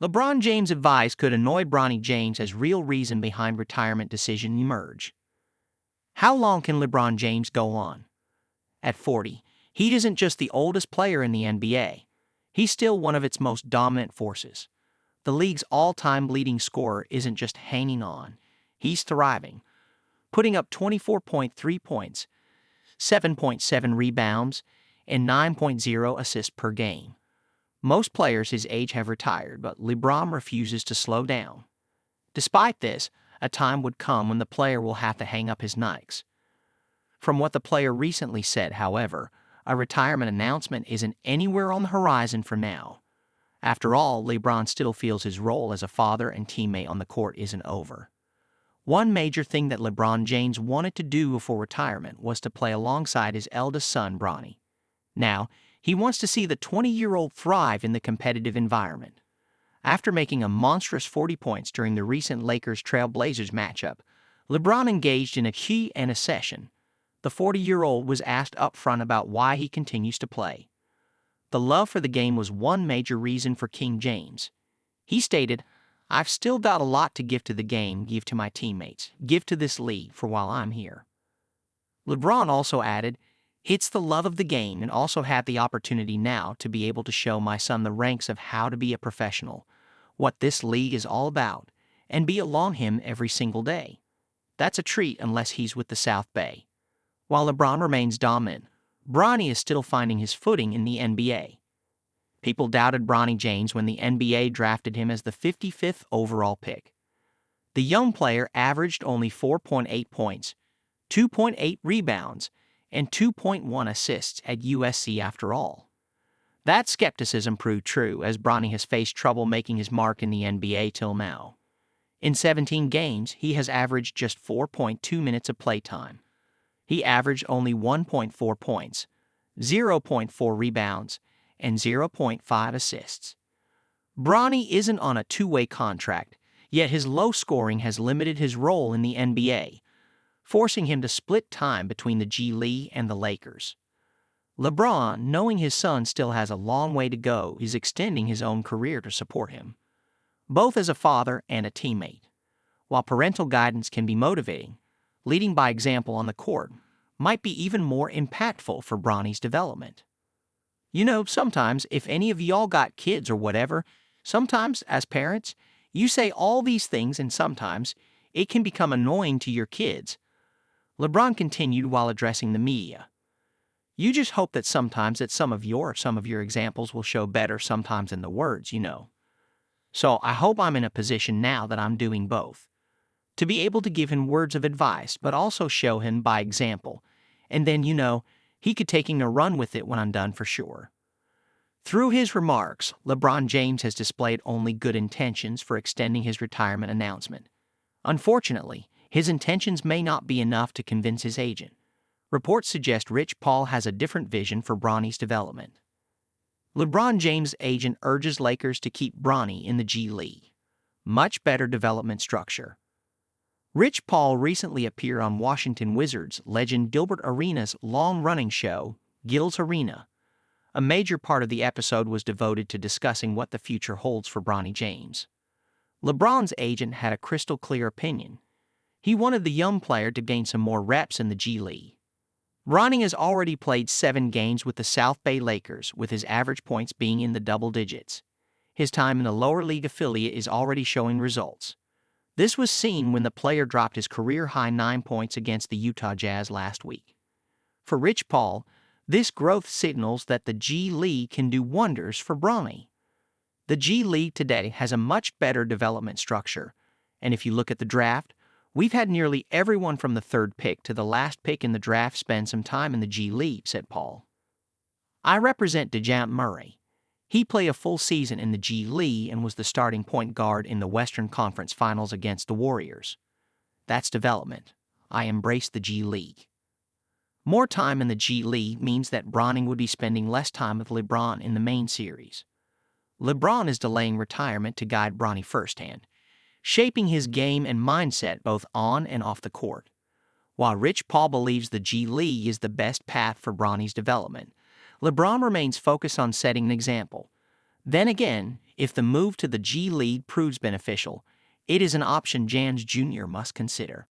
LeBron James' advice could annoy Bronny James as real reason behind retirement decision emerge. How long can LeBron James go on? At 40, he isn't just the oldest player in the NBA. He's still one of its most dominant forces. The league's all-time leading scorer isn't just hanging on. He's thriving, putting up 24.3 points, 7.7 rebounds, and 9.0 assists per game. Most players his age have retired, but LeBron refuses to slow down. Despite this, a time would come when the player will have to hang up his Nikes. From what the player recently said, however, a retirement announcement isn't anywhere on the horizon for now. After all, LeBron still feels his role as a father and teammate on the court isn't over. One major thing that LeBron James wanted to do before retirement was to play alongside his eldest son, Bronny. Now, he wants to see the 20-year-old thrive in the competitive environment. After making a monstrous 40 points during the recent Lakers-Trailblazers matchup, LeBron engaged in a Q&A session. The 40-year-old was asked up front about why he continues to play. The love for the game was one major reason for King James. He stated, "I've still got a lot to give to the game, give to my teammates, give to this league for while I'm here." LeBron also added, "It's the love of the game and also had the opportunity now to be able to show my son the ranks of how to be a professional, what this league is all about, and be along him every single day. That's a treat unless he's with the South Bay." While LeBron remains dominant, Bronny is still finding his footing in the NBA. People doubted Bronny James when the NBA drafted him as the 55th overall pick. The young player averaged only 4.8 points, 2.8 rebounds, and 2.1 assists at USC after all. That skepticism proved true as Bronny has faced trouble making his mark in the NBA till now. In 17 games, he has averaged just 4.2 minutes of playtime. He averaged only 1.4 points, 0.4 rebounds, and 0.5 assists. Bronny isn't on a two-way contract, yet his low scoring has limited his role in the NBA, forcing him to split time between the G League and the Lakers. LeBron, knowing his son still has a long way to go, is extending his own career to support him, both as a father and a teammate. While parental guidance can be motivating, leading by example on the court might be even more impactful for Bronny's development. You know, sometimes, if any of y'all got kids or whatever, sometimes, as parents, you say all these things and sometimes it can become annoying to your kids. LeBron continued while addressing the media. You just hope that sometimes that some of your examples will show better sometimes in the words, you know. So I hope I'm in a position now that I'm doing both. To be able to give him words of advice, but also show him by example. And then, you know, he could taking a run with it when I'm done for sure. Through his remarks, LeBron James has displayed only good intentions for extending his retirement announcement. Unfortunately, his intentions may not be enough to convince his agent. Reports suggest Rich Paul has a different vision for Bronny's development. LeBron James' agent urges Lakers to keep Bronny in the G League. Much better development structure. Rich Paul recently appeared on Washington Wizards legend Gilbert Arenas' long-running show, Gil's Arena. A major part of the episode was devoted to discussing what the future holds for Bronny James. LeBron's agent had a crystal-clear opinion. He wanted the young player to gain some more reps in the G League. Bronny has already played 7 games with the South Bay Lakers, with his average points being in the double digits. His time in the lower league affiliate is already showing results. This was seen when the player dropped his career-high 9 points against the Utah Jazz last week. For Rich Paul, this growth signals that the G League can do wonders for Bronny. The G League today has a much better development structure, and if you look at the draft, we've had nearly everyone from the 3rd pick to the last pick in the draft spend some time in the G League, said Paul. I represent DeJounte Murray. He played a full season in the G League and was the starting point guard in the Western Conference Finals against the Warriors. That's development. I embrace the G League. More time in the G League means that Bronny would be spending less time with LeBron in the main series. LeBron is delaying retirement to guide Bronny firsthand, shaping his game and mindset both on and off the court. While Rich Paul believes the G League is the best path for Bronny's development, LeBron remains focused on setting an example. Then again, If the move to the G League proves beneficial, it is an option Jans Jr. must consider.